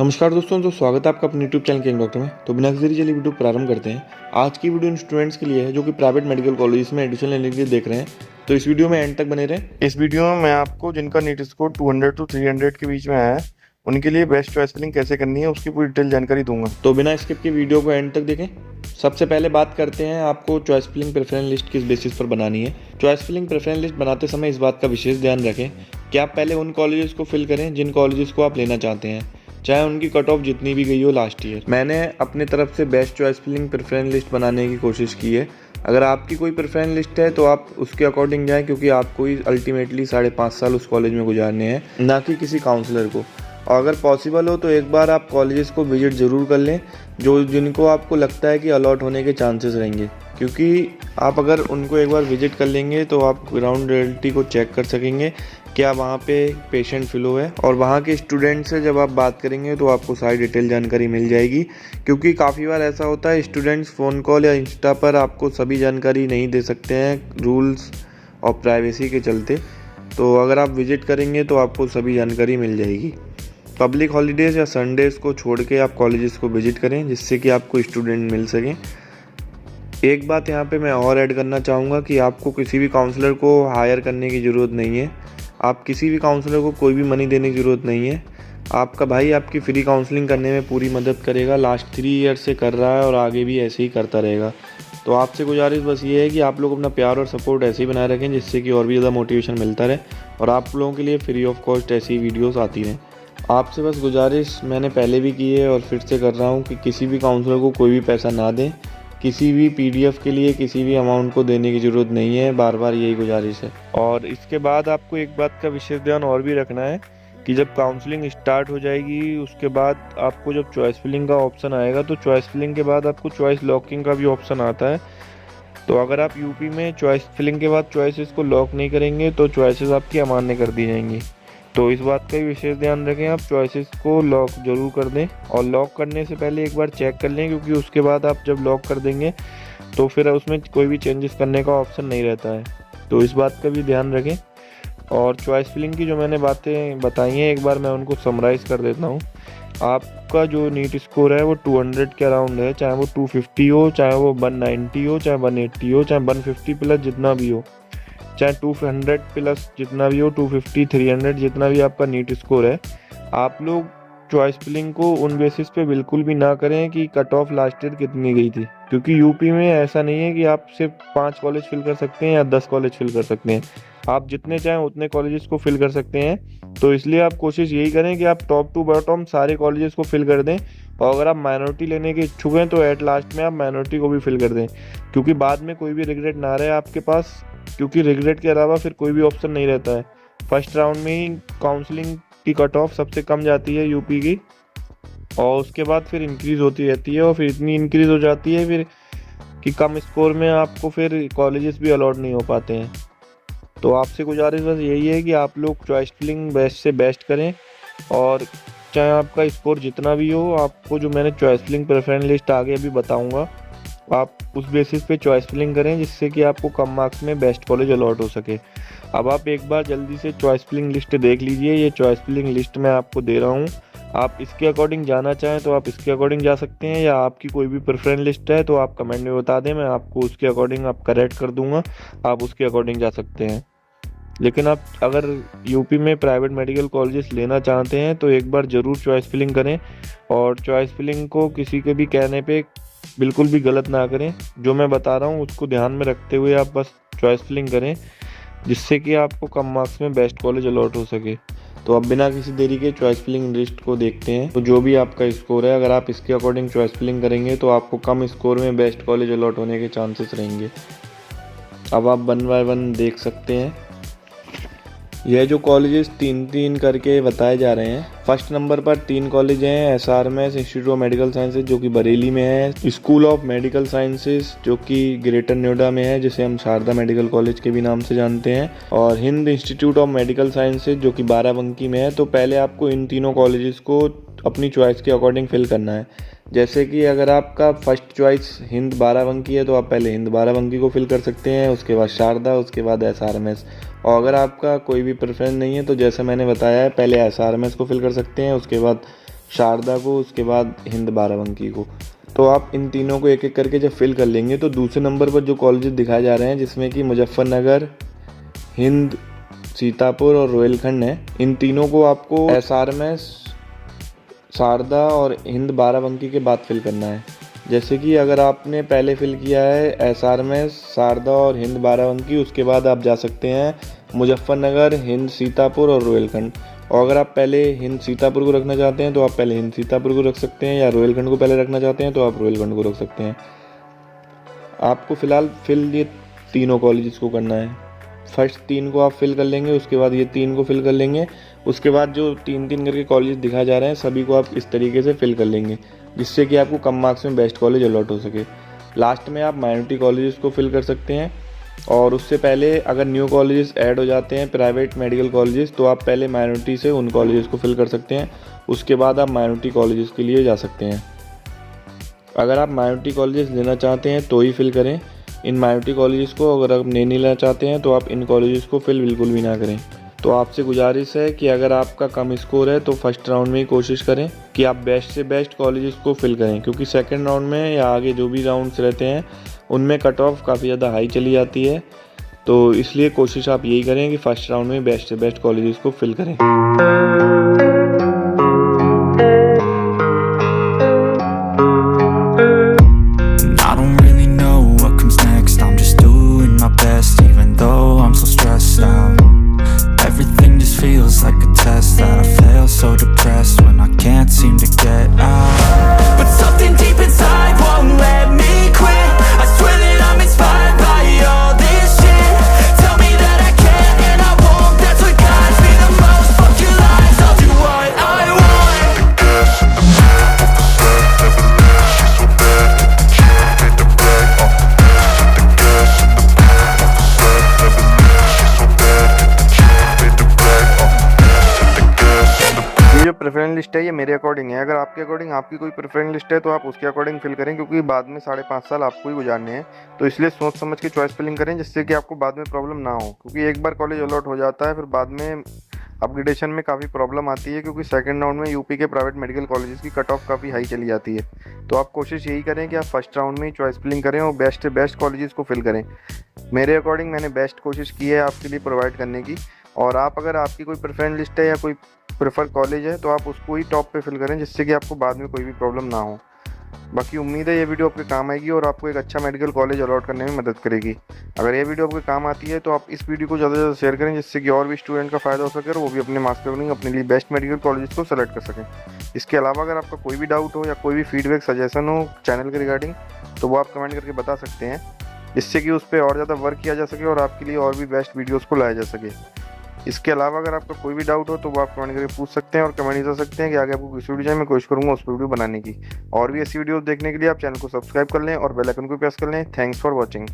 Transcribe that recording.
नमस्कार दोस्तों, तो स्वागत है आपका अपने यूट्यूब चैनल किंग डॉक्टर में। तो बिना किसी देरी चलिए वीडियो प्रारंभ करते हैं। आज की वीडियो उन स्टूडेंट्स के लिए है जो कि प्राइवेट मेडिकल कॉलेज में एडमिशन लेने के लिए देख रहे हैं। तो इस वीडियो में एंड तक बने रहें। इस वीडियो में मैं आपको जिनका नीट स्कोर 200 to 300 के बीच में आया है उनके लिए बेस्ट चॉइस फिलिंग कैसे करनी है उसकी पूरी डिटेल जानकारी दूंगा। तो बिना स्किप के वीडियो को एंड तक देखें। सबसे पहले बात करते हैं आपको चॉइस फिलिंग प्रेफरेंस लिस्ट किस बेसिस पर बनानी है। चॉइस फिलिंग प्रेफरेंस लिस्ट बनाते समय इस बात का विशेष ध्यान रखें कि आप पहले उन कॉलेजेस को फिल करें जिन कॉलेजेस को आप लेना चाहते हैं, चाहे उनकी कट ऑफ जितनी भी गई हो लास्ट ईयर। मैंने अपनी तरफ से best choice filling preference list बनाने की कोशिश की है। अगर आपकी कोई प्रेफरेंस लिस्ट है तो आप उसके अकॉर्डिंग जाएं, क्योंकि आपको ही अल्टीमेटली 5.5 साल उस कॉलेज में गुजारने हैं, ना कि किसी काउंसलर को। और अगर पॉसिबल हो तो एक बार आप कॉलेजेस को विजिट ज़रूर कर लें जिनको आपको लगता है कि अलॉट होने के चांसेस रहेंगे, क्योंकि आप अगर उनको एक बार विजिट कर लेंगे तो आप ग्राउंड रियलिटी को चेक कर सकेंगे क्या वहाँ पे पेशेंट फ्लो है। और वहाँ के स्टूडेंट से जब आप बात करेंगे तो आपको सारी डिटेल जानकारी मिल जाएगी, क्योंकि काफ़ी बार ऐसा होता है स्टूडेंट्स फ़ोन कॉल या इंस्टा पर आपको सभी जानकारी नहीं दे सकते हैं रूल्स और प्राइवेसी के चलते। तो अगर आप विजिट करेंगे तो आपको सभी जानकारी मिल जाएगी। पब्लिक हॉलीडेज़ या संडेज़ को छोड़ के आप कॉलेजेस को विजिट करें, जिससे कि आपको स्टूडेंट मिल सकें। एक बात यहाँ पे मैं और ऐड करना चाहूँगा कि आपको किसी भी काउंसलर को हायर करने की ज़रूरत नहीं है। आप किसी भी काउंसलर को कोई भी मनी देने की ज़रूरत नहीं है। आपका भाई आपकी फ्री काउंसलिंग करने में पूरी मदद करेगा। लास्ट 3 ईयर से कर रहा है और आगे भी ऐसे ही करता रहेगा। तो आपसे गुजारिश बस ये है कि आप लोग अपना प्यार और सपोर्ट ऐसे ही बनाए रखें, जिससे कि और भी ज़्यादा मोटिवेशन मिलता रहे और आप लोगों के लिए फ्री ऑफ कॉस्ट ऐसी वीडियोज़ आती रहें। आपसे बस गुजारिश मैंने पहले भी की है और फिर से कर रहा हूँ कि किसी भी काउंसलर को कोई भी पैसा ना दें। किसी भी पीडीएफ के लिए किसी भी अमाउंट को देने की ज़रूरत नहीं है, बार बार यही गुजारिश है। और इसके बाद आपको एक बात का विशेष ध्यान और भी रखना है कि जब काउंसलिंग स्टार्ट हो जाएगी उसके बाद आपको जब चॉइस फिलिंग का ऑप्शन आएगा तो चॉइस फिलिंग के बाद आपको चॉइस लॉकिंग का भी ऑप्शन आता है। तो अगर आप यूपी में चॉइस फिलिंग के बाद चॉइसेस को लॉक नहीं करेंगे तो चॉइसेस आपकी अमान्य कर दी जाएंगी। तो इस बात का भी विशेष ध्यान रखें, आप चॉइसेस को लॉक जरूर कर दें और लॉक करने से पहले एक बार चेक कर लें, क्योंकि उसके बाद आप जब लॉक कर देंगे तो फिर उसमें कोई भी चेंजेस करने का ऑप्शन नहीं रहता है। तो इस बात का भी ध्यान रखें। और चॉइस फिलिंग की जो मैंने बातें बताई हैं एक बार मैं उनको समराइज़ कर देता हूँ। आपका जो नीट स्कोर है वो 200 के अराउंड है, चाहे वो 250 हो, चाहे वो 190 हो, चाहे 180 हो, चाहे 150 प्लस जितना भी हो, चाहे 200 प्लस जितना भी हो, 250 300 जितना भी आपका नीट स्कोर है। आप लोग चॉइस फिलिंग को उन बेसिस पे बिल्कुल भी ना करें कि कट ऑफ लास्ट ईयर कितनी गई थी, क्योंकि यूपी में ऐसा नहीं है कि आप सिर्फ 5 कॉलेज फिल कर सकते हैं या 10 कॉलेज फिल कर सकते हैं। आप जितने चाहें उतने कॉलेजेस को फिल कर सकते हैं। तो इसलिए आप कोशिश यही करें कि आप टॉप टू बॉटम सारे कॉलेजेस को फिल कर दें। और अगर आप माइनॉरिटी लेने के इच्छुक हैं तो एट लास्ट में आप माइनॉरिटी को भी फिल कर दें, क्योंकि बाद में कोई भी रिग्रेट ना रहे आपके पास, क्योंकि रिग्रेट के अलावा फिर कोई भी ऑप्शन नहीं रहता है। फर्स्ट राउंड में ही काउंसलिंग की कट ऑफ सबसे कम जाती है यूपी की, और उसके बाद फिर इंक्रीज़ होती रहती है और फिर इतनी इंक्रीज़ हो जाती है फिर कि कम स्कोर में आपको फिर कॉलेजेस भी अलॉट नहीं हो पाते हैं। तो आपसे गुजारिश बस यही है कि आप लोग चॉइस फिलिंग बेस्ट से बेस्ट करें, और चाहे आपका स्कोर जितना भी हो, आपको जो मैंने चॉइस फिलिंग प्रेफरेंस लिस्ट आगे अभी बताऊंगा आप उस बेसिस पे चॉइस फिलिंग करें, जिससे कि आपको कम मार्क्स में बेस्ट कॉलेज अलॉट हो सके। अब आप एक बार जल्दी से चॉइस फिलिंग लिस्ट देख लीजिए। ये चॉइस फिलिंग लिस्ट मैं आपको दे रहा हूँ, आप इसके अकॉर्डिंग जाना चाहें तो आप इसके अकॉर्डिंग जा सकते हैं, या आपकी कोई भी प्रेफरेंस लिस्ट है तो आप कमेंट में बता दें, मैं आपको उसके अकॉर्डिंग आप करेक्ट कर दूंगा, आप उसके अकॉर्डिंग जा सकते हैं। लेकिन आप अगर यूपी में प्राइवेट मेडिकल कॉलेजेस लेना चाहते हैं तो एक बार ज़रूर चॉइस फिलिंग करें, और चॉइस फिलिंग को किसी के भी कहने पे बिल्कुल भी गलत ना करें। जो मैं बता रहा हूँ उसको ध्यान में रखते हुए आप बस चॉइस फिलिंग करें, जिससे कि आपको कम मार्क्स में बेस्ट कॉलेज अलॉट हो सके। तो अब बिना किसी देरी के चॉइस फिलिंग लिस्ट को देखते हैं। तो जो भी आपका स्कोर है, अगर आप इसके अकॉर्डिंग चॉइस फिलिंग करेंगे तो आपको कम स्कोर में बेस्ट कॉलेज अलॉट होने के चांसेस रहेंगे। अब आप 1 बाय 1 देख सकते हैं। यह जो कॉलेजेस 3-3 करके बताए जा रहे हैं, फर्स्ट नंबर पर 3 कॉलेज हैं। SRMS institute of medical sciences जो कि बरेली में है, स्कूल ऑफ मेडिकल साइंसेज जो कि ग्रेटर नोएडा में है, जिसे हम शारदा मेडिकल कॉलेज के भी नाम से जानते हैं, और Hind institute of medical sciences जो कि बाराबंकी में है। तो पहले आपको इन तीनों कॉलेजेस को अपनी चॉइस के अकॉर्डिंग फिल करना है। जैसे कि अगर आपका फर्स्ट चॉइस हिंद बाराबंकी है तो आप पहले हिंद बाराबंकी को फिल कर सकते हैं, उसके बाद शारदा, उसके बाद SRMS। और अगर आपका कोई भी प्रेफरेंस नहीं है तो जैसे मैंने बताया है, पहले SRMS को फिल कर सकते हैं, उसके बाद शारदा को, उसके बाद हिंद बाराबंकी को। तो आप इन तीनों को एक एक करके जब फिल कर लेंगे तो दूसरे नंबर पर जो कॉलेजेस दिखाए जा रहे हैं, जिसमें कि मुजफ्फरनगर, हिंद, सीतापुर और रोहिलखंड है, इन तीनों को आपको SRMS, शारदा और हिंद बाराबंकी के बाद फिल करना है। जैसे कि अगर आपने पहले फिल किया है SRMS, शारदा और हिंद बाराबंकी, उसके बाद आप जा सकते हैं मुजफ्फरनगर, हिंद सीतापुर और रोहिलखंड। और अगर आप पहले हिंद सीतापुर को रखना चाहते हैं तो आप पहले हिंद सीतापुर को रख सकते हैं, या रोहिलखंड को पहले रखना चाहते हैं तो आप रोहिलखंड को रख सकते हैं। आपको फ़िलहाल फिल ये तीनों कॉलेजेस को करना है। फर्स्ट 3 को आप फिल कर लेंगे, उसके बाद ये 3 को फिल कर लेंगे, उसके बाद जो 3-3 करके कॉलेज दिखाए जा रहे हैं सभी को आप इस तरीके से फिल कर लेंगे, जिससे कि आपको कम मार्क्स में बेस्ट कॉलेज अलॉट हो सके। लास्ट में आप माइनॉरिटी कॉलेजेस को फिल कर सकते हैं, और उससे पहले अगर न्यू कॉलेजेस ऐड हो जाते हैं, प्राइवेट मेडिकल कॉलेजेस, तो आप पहले माइनॉरिटी से उन कॉलेजेस को फिल कर सकते हैं, उसके बाद आप माइनॉरिटी कॉलेजेस के लिए जा सकते हैं। अगर आप माइनॉरिटी कॉलेजेस लेना चाहते हैं तो ही फिल करें इन माइनॉरिटी कॉलेजेस को। अगर आप नहीं लेना चाहते हैं तो आप इन कॉलेजेस को फिल बिल्कुल भी ना करें। तो आपसे गुजारिश है कि अगर आपका कम स्कोर है तो फर्स्ट राउंड में ही कोशिश करें कि आप बेस्ट से बेस्ट कॉलेजेस को फिल करें, क्योंकि सेकंड राउंड में या आगे जो भी राउंड्स रहते हैं उनमें कट ऑफ काफ़ी ज़्यादा हाई चली जाती है। तो इसलिए कोशिश आप यही करें कि फर्स्ट राउंड में बेस्ट से बेस्ट कॉलेजेस को फिल करें। I don't really know what comes next. I'm just doing my best, even though I'm so stressed out. Everything just feels like a test that I fail, so depressed when I can't seem to get out. But something deep inside won't let me quit. I swear that I'm inspired by all this shit. Tell me that I can and I won't. That's what guides me the most. Fuck your lies, I'll do what I want. ये जो preference list है ये मेरे according है। अगर आपके according आपकी कोई प्रेफरेंस लिस्ट है तो आप उसके अकॉर्डिंग फिल करें, क्योंकि बाद में 5.5 साल आपको ही गुजारने हैं। तो इसलिए सोच समझ के चॉइस फिलिंग करें, जिससे कि आपको बाद में प्रॉब्लम ना हो, क्योंकि एक बार कॉलेज अलॉट हो जाता है फिर बाद में अपग्रेडेशन में काफ़ी प्रॉब्लम आती है, क्योंकि सेकंड राउंड में यूपी के प्राइवेट मेडिकल कॉलेजेस की कट ऑफ काफ़ी हाई चली जाती है। तो आप कोशिश यही करें कि आप फर्स्ट राउंड में ही चॉइस फिलिंग करें और बेस्ट से बेस्ट कॉलेजेस को फिल करें। मेरे अकॉर्डिंग मैंने बेस्ट कोशिश की है आपके लिए प्रोवाइड करने की। और आप अगर आपकी कोई प्रेफरेंस लिस्ट है या कोई प्रेफर कॉलेज है तो आप उसको ही टॉप पे फिल करें, जिससे कि आपको बाद में कोई भी प्रॉब्लम ना हो। बाकी उम्मीद है ये वीडियो आपके काम आएगी और आपको एक अच्छा मेडिकल कॉलेज अलॉट करने में मदद करेगी। अगर ये वीडियो आपके काम आती है तो आप इस वीडियो को ज़्यादा से ज़्यादा शेयर करें, जिससे कि और भी स्टूडेंट का फ़ायदा हो सके और वो भी अपने मार्क्स अकॉर्डिंग अपने लिए बेस्ट मेडिकल कॉलेज को सेलेक्ट कर सकें। इसके अलावा अगर आपका कोई भी डाउट हो या कोई भी फीडबैक सजेशन हो चैनल के रिगार्डिंग, तो वो आप कमेंट करके बता सकते हैं, जिससे कि उस पर और ज़्यादा वर्क किया जा सके और आपके लिए और भी बेस्ट वीडियोज़ को लाया जा सके। इसके अलावा अगर आपका कोई भी डाउट हो तो वो आप कमेंट करके पूछ सकते हैं और कमेंट कर सकते हैं कि आगे आपको किस वीडियो चाहिए, मैं कोशिश करूंगा उस वीडियो बनाने की। और भी ऐसी वीडियोस देखने के लिए आप चैनल को सब्सक्राइब कर लें और बेल आइकन को प्रेस कर लें। Thanks for watching.